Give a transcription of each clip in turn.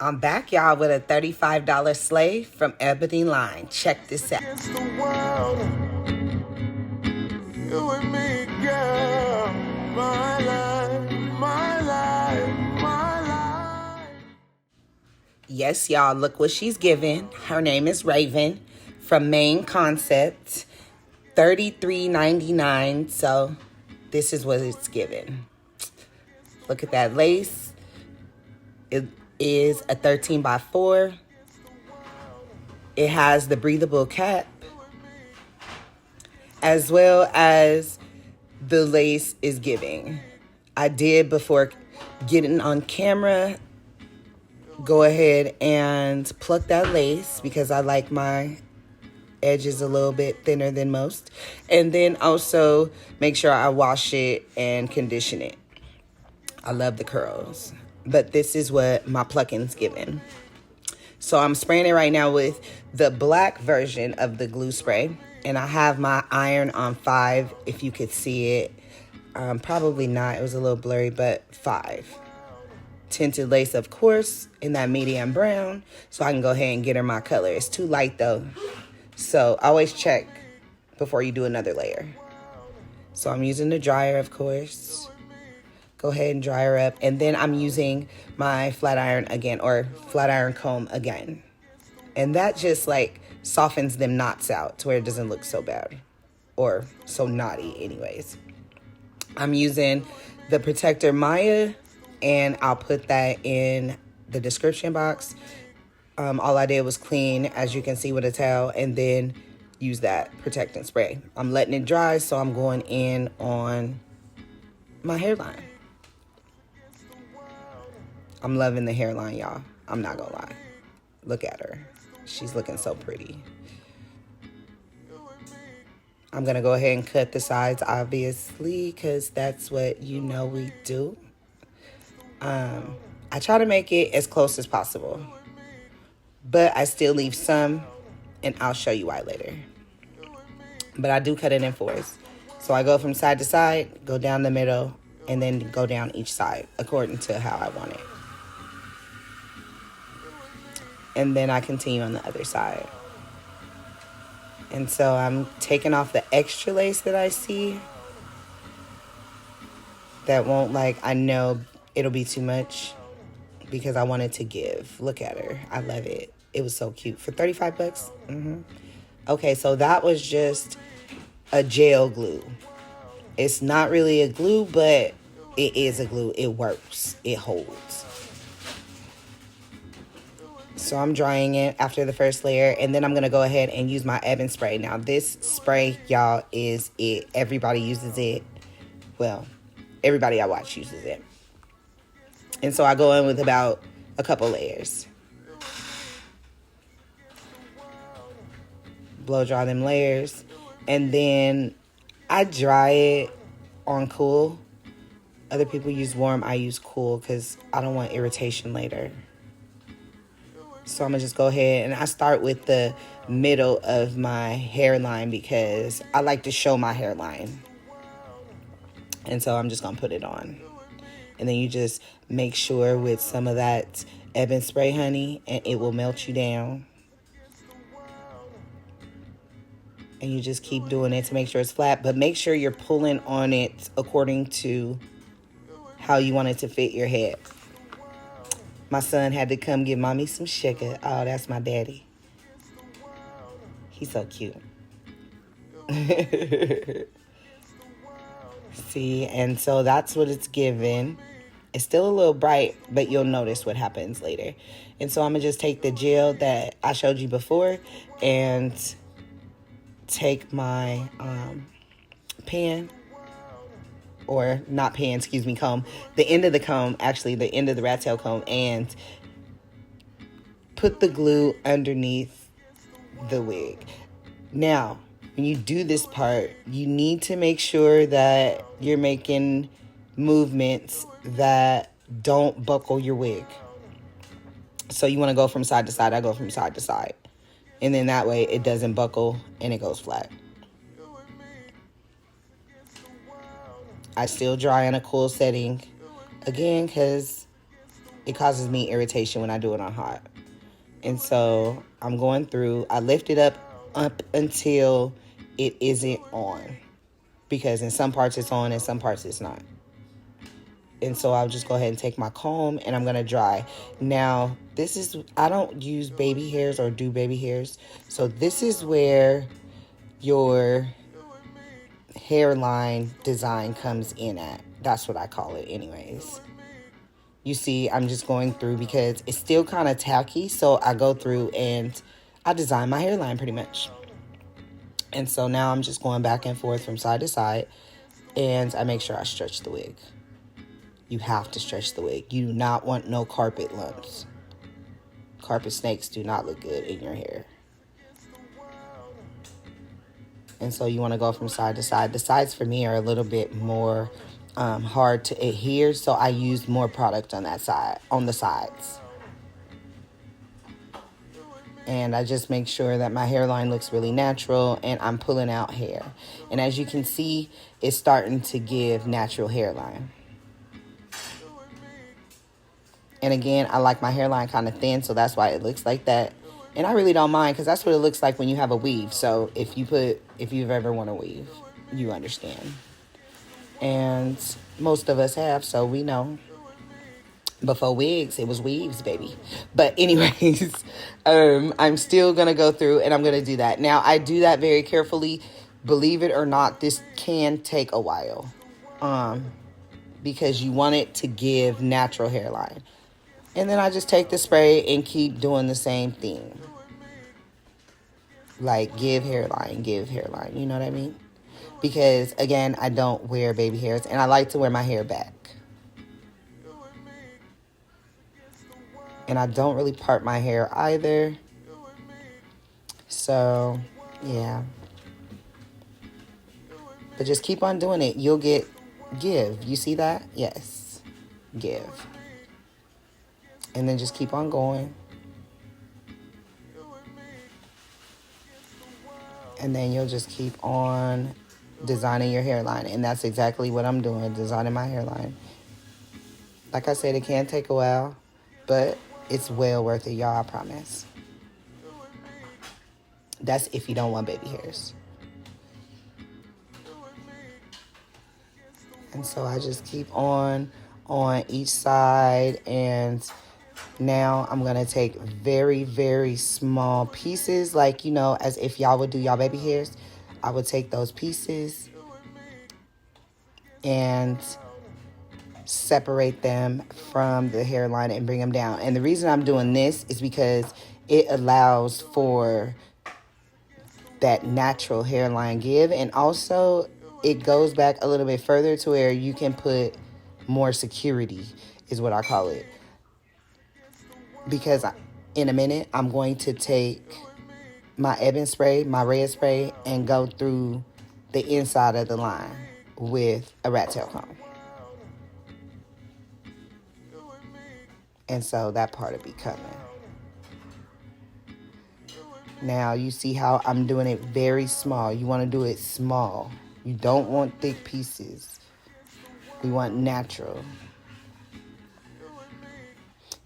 I'm back, y'all, with a $35 sleigh from Ebonyline. Check this out. It's the world, you and me, girl. My life, my life, my life. Yes, y'all, look what she's giving. Her name is Raven from Main Concept. $33.99. So this is what it's giving. Look at that lace. It is a 13 by 4. It has the breathable cap, as well as the lace is giving. I did, before getting on camera, go ahead and pluck that lace because I like my edges a little bit thinner than most. And then also make sure I wash it and condition it. I love the curls, but this is what my plucking's giving. So I'm spraying it right now with the black version of the glue spray. And I have my iron on 5, if you could see it. Probably not, it was a little blurry, but 5. Tinted lace, of course, in that medium brown. So I can go ahead and get her my color. It's too light though. So always check before you do another layer. So I'm using the dryer, of course. Go ahead and dry her up. And then I'm using my flat iron again, or flat iron comb again. And that just like softens them knots out to where it doesn't look so bad or so knotty anyways. I'm using the protector Miya, and I'll put that in the description box. All I did was clean, as you can see, with a towel, and then use that protectant spray. I'm letting it dry, so I'm going in on my hairline. I'm loving the hairline, y'all. I'm not gonna lie. Look at her. She's looking so pretty. I'm gonna go ahead and cut the sides, obviously, because that's what you know we do. I try to make it as close as possible, but I still leave some, and I'll show you why later. But I do cut it in 4s. So I go from side to side, go down the middle, and then go down each side according to how I want it. And then I continue on the other side. And so I'm taking off the extra lace that I see. That won't, like, I know it'll be too much because I want it to give. Look at her. I love it. It was so cute. For 35 bucks? Okay, so that was just a gel glue. It's not really a glue, but it is a glue. It works. It holds. So I'm drying it after the first layer, and then I'm going to go ahead and use my EBIN spray. Now, this spray, y'all, is it. Everybody uses it. Well, everybody I watch uses it. And so I go in with about a couple layers. Blow dry them layers. And then I dry it on cool. Other people use warm. I use cool because I don't want irritation later. So I'm going to just go ahead, and I start with the middle of my hairline because I like to show my hairline. And so I'm just going to put it on. And then you just make sure with some of that EBIN spray, honey, and it will melt you down. And you just keep doing it to make sure it's flat. But make sure you're pulling on it according to how you want it to fit your head. My son had to come give mommy some sugar. Oh, that's my daddy. He's so cute. See, and so that's what it's giving. It's still a little bright, but you'll notice what happens later. And so I'm going to just take the gel that I showed you before and take my pen, or not pen, excuse me, comb, the end of the comb, actually the end of the rat tail comb, and put the glue underneath the wig. Now, when you do this part, you need to make sure that you're making movements that don't buckle your wig. So you want to go from side to side. I go from side to side. And then that way it doesn't buckle and it goes flat. I still dry in a cool setting. Again, because it causes me irritation when I do it on hot. And so I'm going through, I lift it up until it isn't on. Because in some parts it's on and some parts it's not. And so I'll just go ahead and take my comb and I'm going to dry. Now, I don't use baby hairs or do baby hairs. So this is where your hairline design comes in at. That's what I call it anyways. You see, I'm just going through because it's still kind of tacky. So I go through and I design my hairline pretty much. And so now I'm just going back and forth from side to side. And I make sure I stretch the wig. You have to stretch the wig. You do not want no carpet lumps. Carpet snakes do not look good in your hair. And so you want to go from side to side. The sides for me are a little bit more hard to adhere, so I use more product on that side, on the sides. And I just make sure that my hairline looks really natural and I'm pulling out hair. And as you can see, it's starting to give natural hairline. And again, I like my hairline kind of thin, so that's why it looks like that. And I really don't mind because that's what it looks like when you have a weave. So if you've ever worn a weave, you understand. And most of us have, so we know. Before wigs, it was weaves, baby. But anyways, I'm still going to go through and I'm going to do that. Now, I do that very carefully. Believe it or not, this can take a while. Because you want it to give natural hairline. And then I just take the spray and keep doing the same thing. Like, give hairline. You know what I mean? Because, again, I don't wear baby hairs. And I like to wear my hair back. And I don't really part my hair either. So, yeah. But just keep on doing it. You'll get give. You see that? Yes. Give. And then just keep on going. And then you'll just keep on designing your hairline. And that's exactly what I'm doing, designing my hairline. Like I said, it can take a while, but it's well worth it, y'all, I promise. That's if you don't want baby hairs. And so I just keep on each side, and now I'm going to take very, very small pieces, like, you know, as if y'all would do y'all baby hairs. I would take those pieces and separate them from the hairline and bring them down. And the reason I'm doing this is because it allows for that natural hairline give, and also it goes back a little bit further to where you can put more security, is what I call it. Because in a minute, I'm going to take my EBIN spray, my red spray, and go through the inside of the line with a rat tail comb. And so that part will be coming. Now, you see how I'm doing it very small. You want to do it small. You don't want thick pieces. We want natural.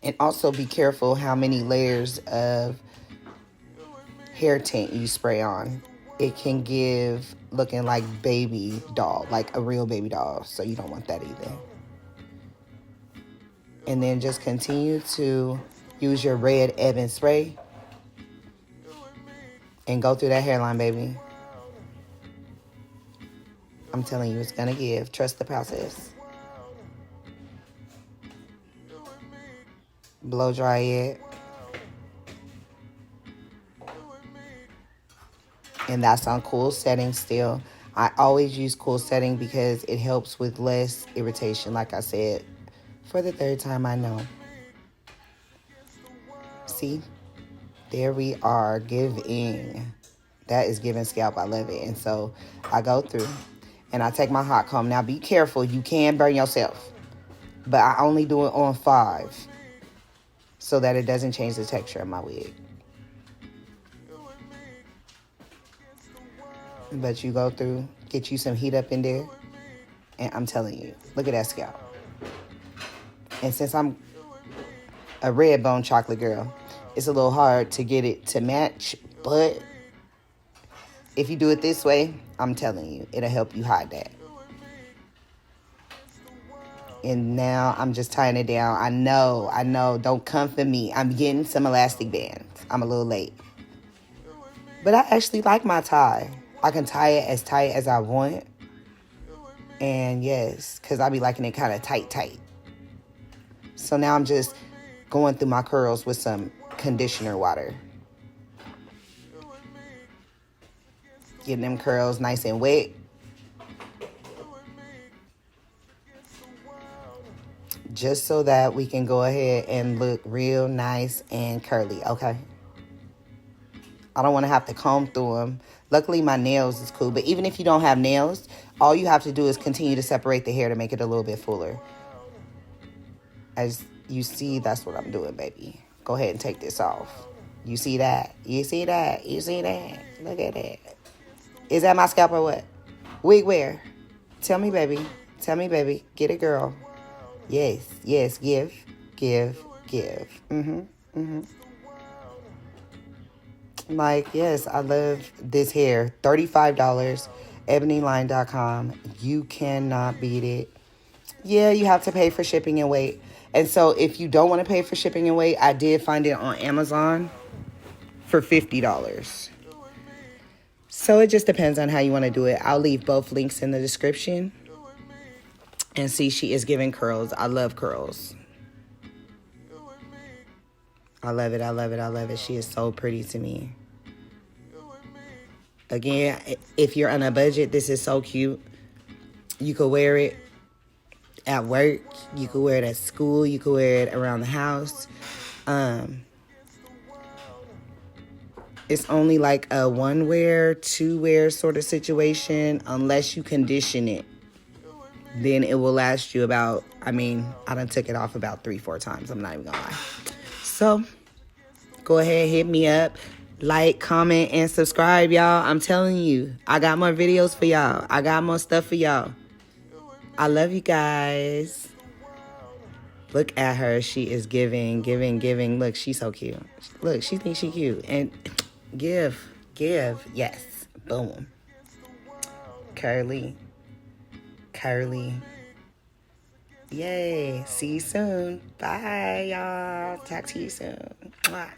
And also be careful how many layers of hair tint you spray on. It can give looking like baby doll, like a real baby doll. So you don't want that either. And then just continue to use your red EBIN spray and go through that hairline, baby. I'm telling you, it's going to give. Trust the process. Blow dry it. And that's on cool setting still. I always use cool setting because it helps with less irritation, like I said, for the third time I know. See? There we are, giving. That is giving scalp. I love it. And so I go through and I take my hot comb. Now be careful. You can burn yourself. But I only do it on 5 so that it doesn't change the texture of my wig. But you go through, get you some heat up in there. And I'm telling you, look at that scalp. And since I'm a red bone chocolate girl. It's a little hard to get it to match, but if you do it this way, I'm telling you, it'll help you hide that. And now I'm just tying it down. I know, don't come for me. I'm getting some elastic bands. I'm a little late. But I actually like my tie. I can tie it as tight as I want. And yes, because I be liking it kind of tight. So now I'm just going through my curls with some conditioner water. Getting them curls nice and wet. Just so that we can go ahead and look real nice and curly, okay? I don't want to have to comb through them. Luckily, my nails is cool. But even if you don't have nails, all you have to do is continue to separate the hair to make it a little bit fuller. As you see, that's what I'm doing, baby. Go ahead and take this off. You see that? You see that? You see that? Look at that. Is that my scalp or what? Wig wear. Tell me, baby. Tell me, baby. Get it, girl. Yes. Give. Like, yes, I love this hair. $35, Ebonyline.com. You cannot beat it. Yeah, you have to pay for shipping and weight. And so if you don't want to pay for shipping and weight, I did find it on Amazon for $50. So it just depends on how you want to do it. I'll leave both links in the description. And see, she is giving curls. I love curls. I love it. She is so pretty to me. Again, if you're on a budget, this is so cute. You could wear it at work. You could wear it at school. You could wear it around the house. It's only like a one wear, two wear sort of situation unless you condition it. Then it will last you about, I done took it off about 3-4 times. I'm not even gonna lie. So, go ahead, hit me up. Like, comment, and subscribe, y'all. I'm telling you, I got more videos for y'all. I got more stuff for y'all. I love you guys. Look at her. She is giving. Look, she's so cute. Look, she thinks she cute. And give. Yes. Boom. Curly. Yay. See you soon. Bye, y'all. Talk to you soon. Mwah.